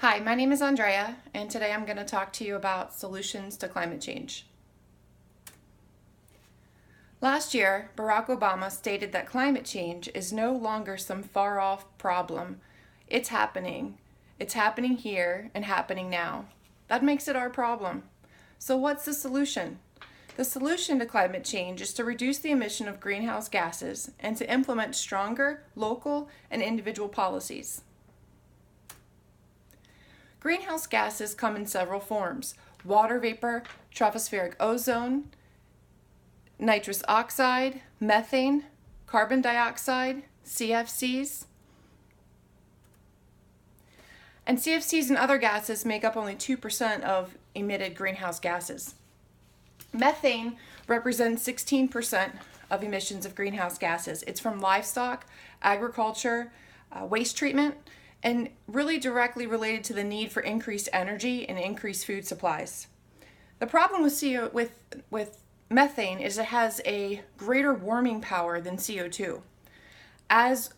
Hi, my name is Andrea, and today I'm going to talk to you about solutions to climate change. Last year, Barack Obama stated that climate change is no longer some far-off problem. It's happening. It's happening here and happening now. That makes it our problem. So what's the solution? The solution to climate change is to reduce the emission of greenhouse gases and to implement stronger local and individual policies. Greenhouse gases come in several forms: water vapor, tropospheric ozone, nitrous oxide, methane, carbon dioxide, CFCs. And CFCs and other gases make up only 2% of emitted greenhouse gases. Methane represents 16% of emissions of greenhouse gases. It's from livestock, agriculture, waste treatment, and really directly related to the need for increased energy and increased food supplies. The problem with methane is it has a greater warming power than CO2. As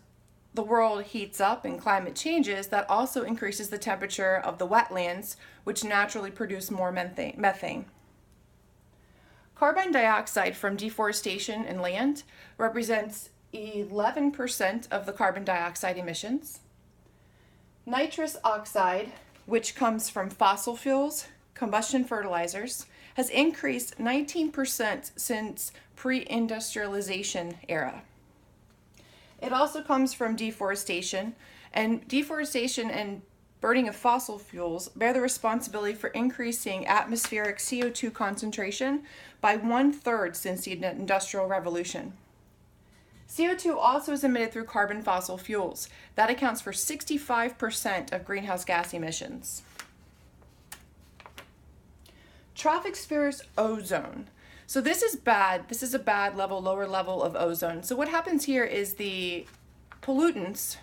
the world heats up and climate changes, that also increases the temperature of the wetlands, which naturally produce more methane. Carbon dioxide from deforestation and land represents 11% of the carbon dioxide emissions. Nitrous oxide, which comes from fossil fuels, combustion fertilizers, has increased 19% since pre-industrialization era. It also comes from deforestation and burning of fossil fuels bear the responsibility for increasing atmospheric CO2 concentration by 1/3 since the Industrial Revolution. CO2 also is emitted through carbon fossil fuels. That accounts for 65% of greenhouse gas emissions. Tropospheric ozone. So this is bad. This is a bad level, lower level of ozone. So what happens here is the pollutants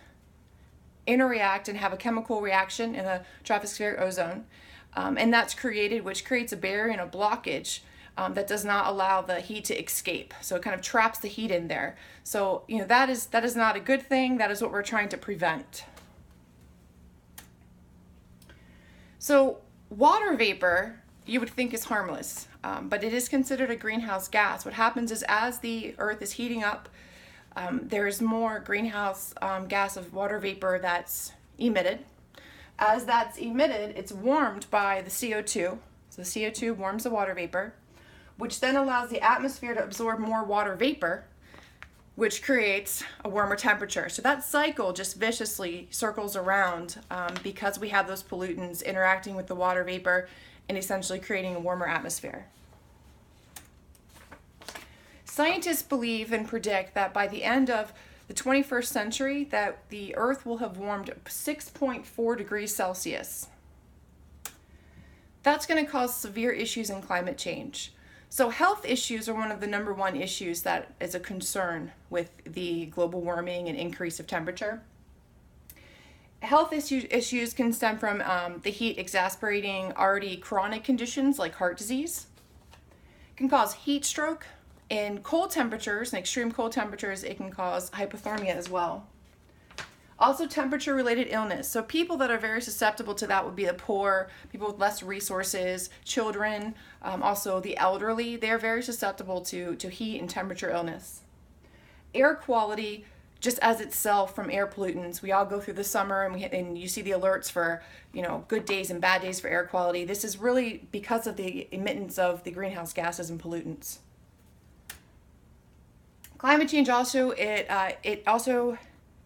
interact and have a chemical reaction in the tropospheric ozone, and that's created, which creates a barrier and a blockage that does not allow the heat to escape. So it kind of traps the heat in there. So that is not a good thing. That is what we're trying to prevent. So water vapor, you would think, is harmless, but it is considered a greenhouse gas. What happens is as the earth is heating up, there's more greenhouse gas of water vapor that's emitted. As that's emitted, it's warmed by the CO2. So the CO2 warms the water vapor, which then allows the atmosphere to absorb more water vapor, which creates a warmer temperature. So that cycle just viciously circles around because we have those pollutants interacting with the water vapor and essentially creating a warmer atmosphere. Scientists believe and predict that by the end of the 21st century that the Earth will have warmed 6.4 degrees Celsius. That's going to cause severe issues in climate change. So health issues are one of the number one issues that is a concern with the global warming and increase of temperature. Health issues can stem from the heat exacerbating already chronic conditions like heart disease. It can cause heat stroke. In cold temperatures, in extreme cold temperatures, it can cause hypothermia as well. Also, temperature-related illness. So people that are very susceptible to that would be the poor, people with less resources, children, also the elderly. They're very susceptible to heat and temperature illness. Air quality, just as itself from air pollutants. We all go through the summer and you see the alerts for good days and bad days for air quality. This is really because of the emittance of the greenhouse gases and pollutants. Climate change also, it also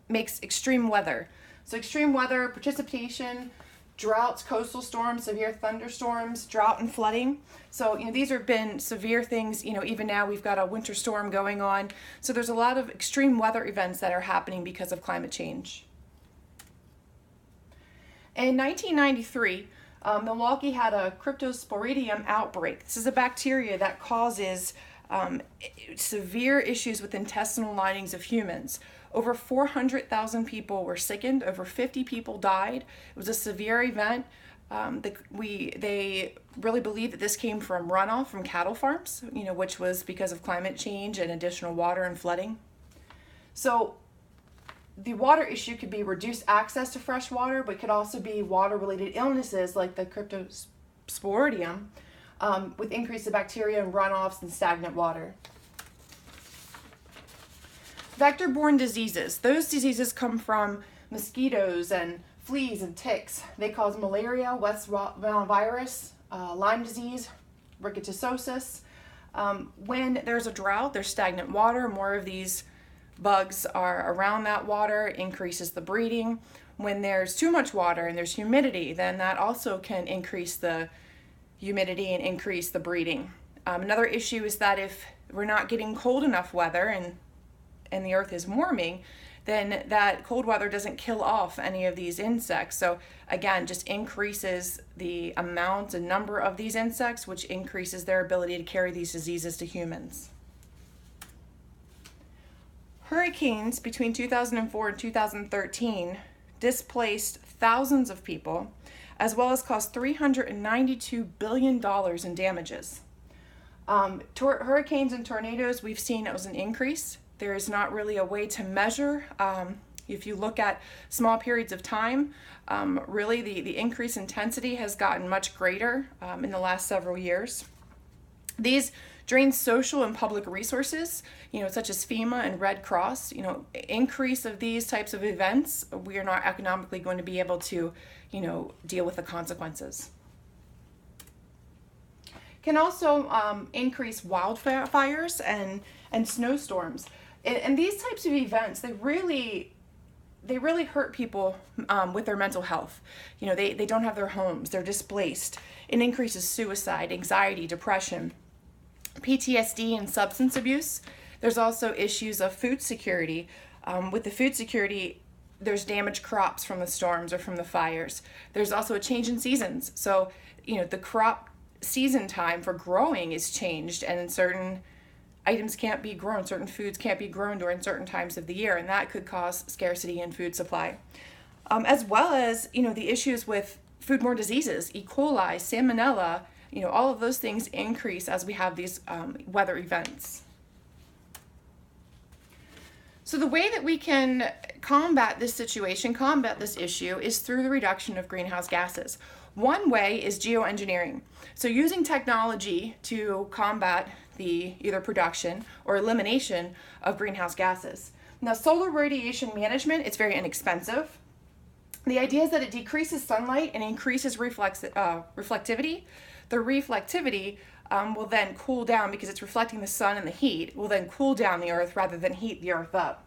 makes extreme weather. So extreme weather, precipitation, droughts, coastal storms, severe thunderstorms, drought and flooding. So these have been severe things. Even now we've got a winter storm going on. So there's a lot of extreme weather events that are happening because of climate change. In 1993, Milwaukee had a cryptosporidium outbreak. This is a bacteria that causes severe issues with intestinal linings of humans. Over 400,000 people were sickened. Over 50 people died. It was a severe event. They really believe that this came from runoff from cattle farms, which was because of climate change and additional water and flooding. So the water issue could be reduced access to fresh water, but could also be water-related illnesses like the cryptosporidium, with increase of bacteria and runoffs and stagnant water. Vector-borne diseases. Those diseases come from mosquitoes and fleas and ticks. They cause malaria, West Nile virus, Lyme disease, rickettsiosis. When there's a drought, there's stagnant water, more of these bugs are around that water, increases the breeding. When there's too much water and there's humidity, then that also can increase the humidity and increase the breeding. Another issue is that if we're not getting cold enough weather and the earth is warming, then that cold weather doesn't kill off any of these insects. So again, just increases the amount and number of these insects, which increases their ability to carry these diseases to humans. Hurricanes between 2004 and 2013 displaced thousands of people, as well as caused $392 billion in damages. Hurricanes and tornadoes, we've seen it was an increase. There is not really a way to measure. If you look at small periods of time, really the increase in intensity has gotten much greater in the last several years. These drain social and public resources, such as FEMA and Red Cross. Increase of these types of events, we are not economically going to be able to, deal with the consequences. Can also increase wildfires and snowstorms. And these types of events, they really hurt people with their mental health. They don't have their homes, they're displaced. It increases suicide, anxiety, depression, PTSD, and substance abuse. There's also issues of food security. With the food security, there's damaged crops from the storms or from the fires. There's also a change in seasons. So, the crop season time for growing is changed, and certain items can't be grown, certain foods can't be grown during certain times of the year, and that could cause scarcity in food supply. As well as, the issues with foodborne diseases, E. coli, salmonella, all of those things increase as we have these weather events. So the way that we can combat this situation, combat this issue, is through the reduction of greenhouse gases. One way is geoengineering. So using technology to combat the either production or elimination of greenhouse gases. Now, solar radiation management, it's very inexpensive. The idea is that it decreases sunlight and increases reflectivity. The reflectivity will then cool down, because it's reflecting the sun and the heat, will then cool down the earth rather than heat the earth up.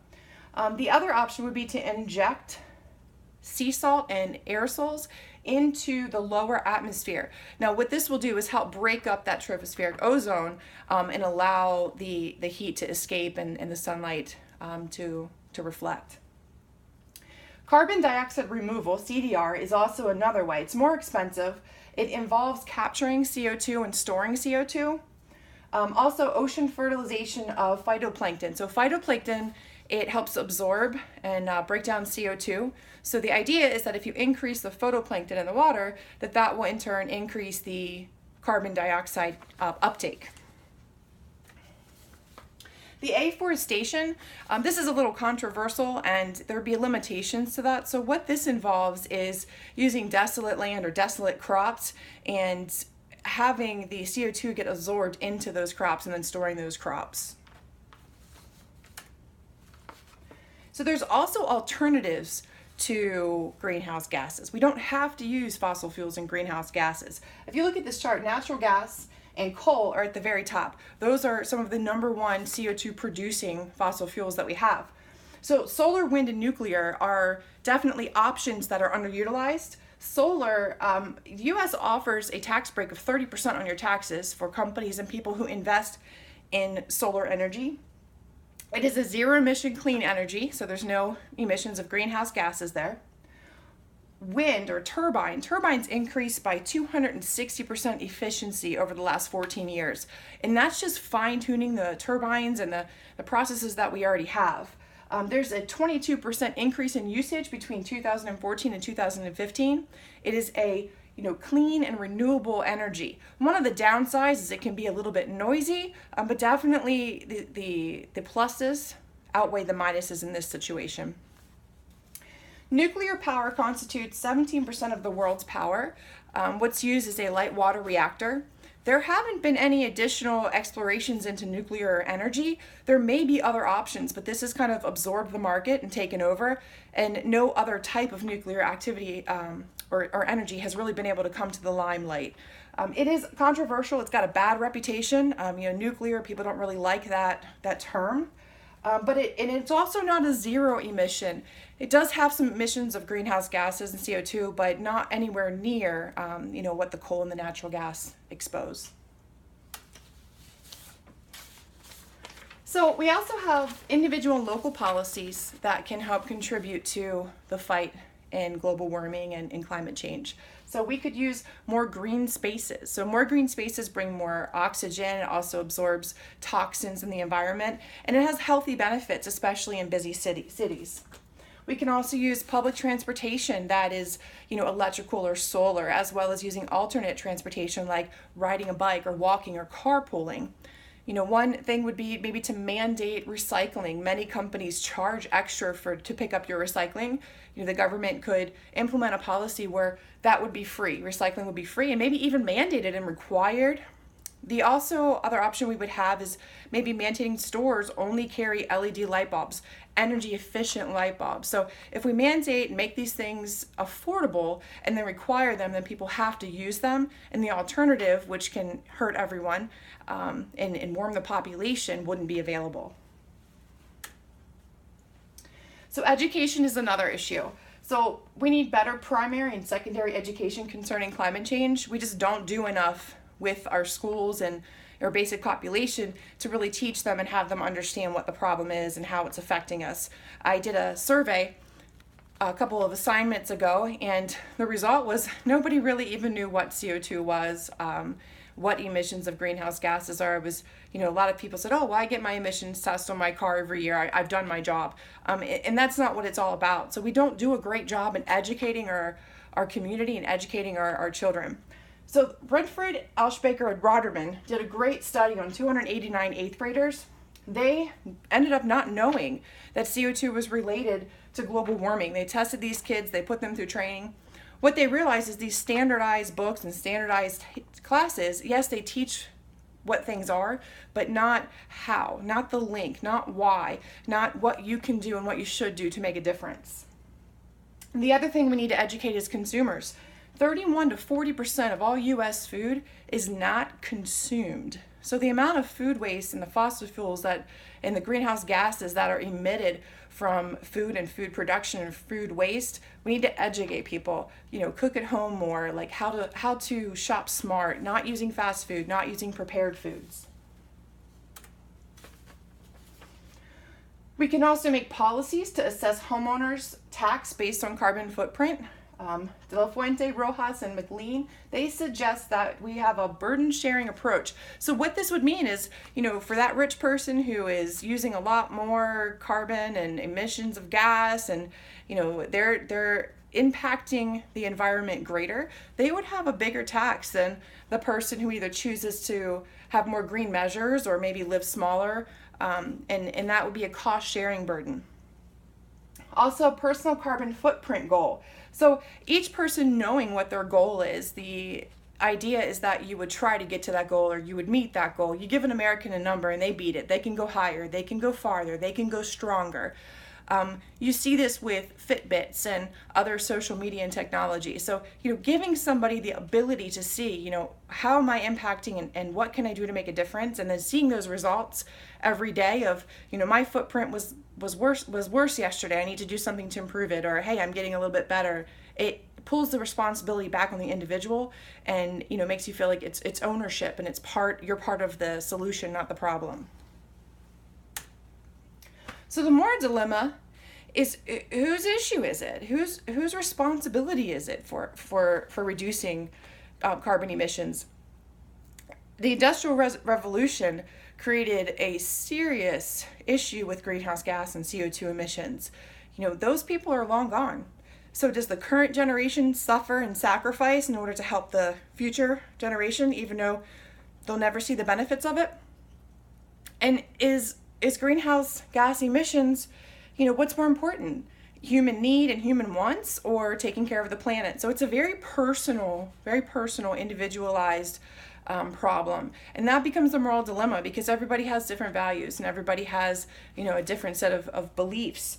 The other option would be to inject sea salt and aerosols into the lower atmosphere. Now, what this will do is help break up that tropospheric ozone and allow the heat to escape and the sunlight to reflect. Carbon dioxide removal, CDR, is also another way. It's more expensive. It involves capturing CO2 and storing CO2. Also, ocean fertilization of phytoplankton. So phytoplankton, it helps absorb and break down CO2. So the idea is that if you increase the phytoplankton in the water, that will in turn increase the carbon dioxide uptake. The afforestation, this is a little controversial, and there'd be limitations to that. So what this involves is using desolate land or desolate crops and having the CO2 get absorbed into those crops and then storing those crops. So there's also alternatives to greenhouse gases. We don't have to use fossil fuels and greenhouse gases. If you look at this chart, natural gas and coal are at the very top. Those are some of the number one CO2 producing fossil fuels that we have. So solar, wind, and nuclear are definitely options that are underutilized. Solar, the U.S. offers a tax break of 30% on your taxes for companies and people who invest in solar energy. It is a zero emission clean energy, so there's no emissions of greenhouse gases there. Wind or turbines increased by 260% efficiency over the last 14 years. And that's just fine tuning the turbines and the processes that we already have. There's a 22% increase in usage between 2014 and 2015. It is a clean and renewable energy. One of the downsides is it can be a little bit noisy, but definitely the pluses outweigh the minuses in this situation. Nuclear power constitutes 17% of the world's power. What's used is a light water reactor. There haven't been any additional explorations into nuclear energy. There may be other options, but this has kind of absorbed the market and taken over, and no other type of nuclear activity or energy has really been able to come to the limelight. It is controversial. It's got a bad reputation. Nuclear, people don't really like that term. But it's also not a zero emission. It does have some emissions of greenhouse gases and CO2, but not anywhere near, what the coal and the natural gas expose. So we also have individual and local policies that can help contribute to the fight in global warming and climate change. So we could use more green spaces. So more green spaces bring more oxygen. It also absorbs toxins in the environment, and it has healthy benefits, especially in busy cities. We can also use public transportation that is, electrical or solar, as well as using alternate transportation like riding a bike or walking or carpooling. One thing would be maybe to mandate recycling. Many companies charge extra to pick up your recycling. The government could implement a policy where that would be free. Recycling would be free and maybe even mandated and required. The other option we would have is maybe mandating stores only carry LED light bulbs, energy efficient light bulbs. So if we mandate and make these things affordable and then require them, then people have to use them. And the alternative, which can hurt everyone and warm the population, wouldn't be available. So education is another issue. So we need better primary and secondary education concerning climate change. We just don't do enough with our schools and our basic population to really teach them and have them understand what the problem is and how it's affecting us. I did a survey a couple of assignments ago, and the result was nobody really even knew what CO2 was, what emissions of greenhouse gases are. It was, a lot of people said, oh, well, I get my emissions test on my car every year. I've done my job. And that's not what it's all about. So we don't do a great job in educating our community and educating our children. So Brentford, Alshbaker, and Roderman did a great study on 289 eighth graders. They ended up not knowing that CO2 was related to global warming. They tested these kids, they put them through training. What they realized is these standardized books and standardized classes, yes, they teach what things are, but not how, not the link, not why, not what you can do and what you should do to make a difference. And the other thing we need to educate is consumers. 31 to 40% of all U.S. food is not consumed. So the amount of food waste and the fossil fuels and the greenhouse gases that are emitted from food and food production and food waste, we need to educate people. Cook at home more, like how to shop smart, not using fast food, not using prepared foods. We can also make policies to assess homeowners' tax based on carbon footprint. De La Fuente, Rojas, and McLean, they suggest that we have a burden sharing approach. So what this would mean is, for that rich person who is using a lot more carbon and emissions of gas and, they're impacting the environment greater, they would have a bigger tax than the person who either chooses to have more green measures or maybe live smaller, and that would be a cost sharing burden. Also, personal carbon footprint goal. So each person knowing what their goal is, the idea is that you would try to get to that goal or you would meet that goal. You give an American a number and they beat it. They can go higher, they can go farther, they can go stronger. You see this with Fitbits and other social media and technology. So, giving somebody the ability to see, how am I impacting and what can I do to make a difference? And then seeing those results every day of, my footprint was worse yesterday. I need to do something to improve it. Or, hey, I'm getting a little bit better. It pulls the responsibility back on the individual and, makes you feel like it's ownership and you're part of the solution, not the problem. So the moral dilemma is, whose issue is it? Whose responsibility is it for reducing carbon emissions? The Industrial Revolution created a serious issue with greenhouse gas and CO2 emissions. Those people are long gone. So does the current generation suffer and sacrifice in order to help the future generation, even though they'll never see the benefits of it? And is greenhouse gas emissions, what's more important? human need and human wants, or taking care of the planet. So it's a very personal, individualized problem. And that becomes a moral dilemma because everybody has different values and everybody has, a different set of beliefs.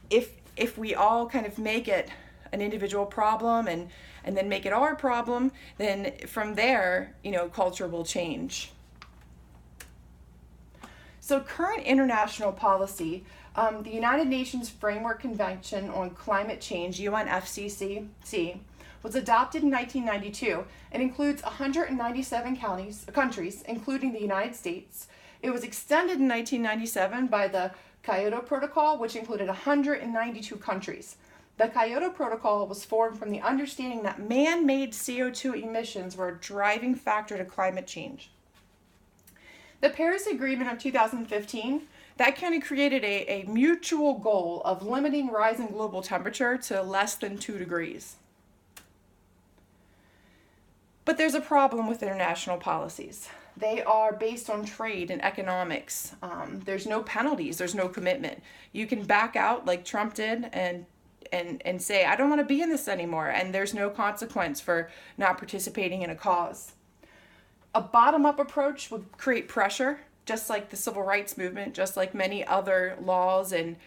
If we all kind of make it an individual problem and then make it our problem, then from there, culture will change. So current international policy, the United Nations Framework Convention on Climate Change, UNFCCC, was adopted in 1992 and includes 197 countries, including the United States. It was extended in 1997 by the Kyoto Protocol, which included 192 countries. The Kyoto Protocol was formed from the understanding that man-made CO2 emissions were a driving factor to climate change. The Paris Agreement of 2015, that kind of created a mutual goal of limiting rising global temperature to less than 2 degrees. But there's a problem with international policies. They are based on trade and economics. There's no penalties, there's no commitment. You can back out like Trump did and say, I don't want to be in this anymore, and there's no consequence for not participating in a cause. A bottom-up approach would create pressure, just like the civil rights movement, just like many other laws and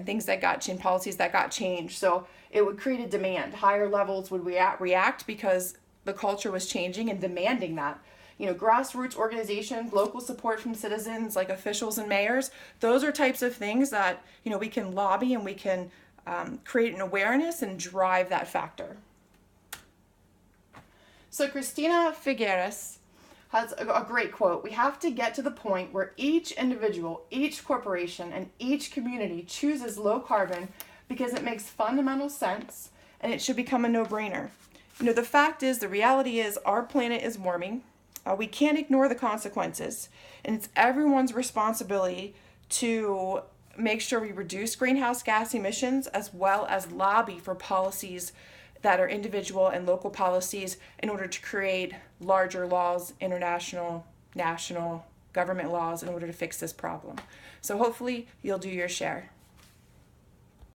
things that got changed, policies that got changed. So it would create a demand. Higher levels would react because the culture was changing and demanding that. Grassroots organizations, local support from citizens like officials and mayors, those are types of things that, we can lobby and we can create an awareness and drive that factor. So Cristina Figueres has a great quote. We have to get to the point where each individual, each corporation, and each community chooses low carbon because it makes fundamental sense and it should become a no-brainer. The fact is, the reality is our planet is warming. We can't ignore the consequences, and it's everyone's responsibility to make sure we reduce greenhouse gas emissions as well as lobby for policies that are individual and local policies in order to create larger laws, international, national, government laws in order to fix this problem. So hopefully you'll do your share.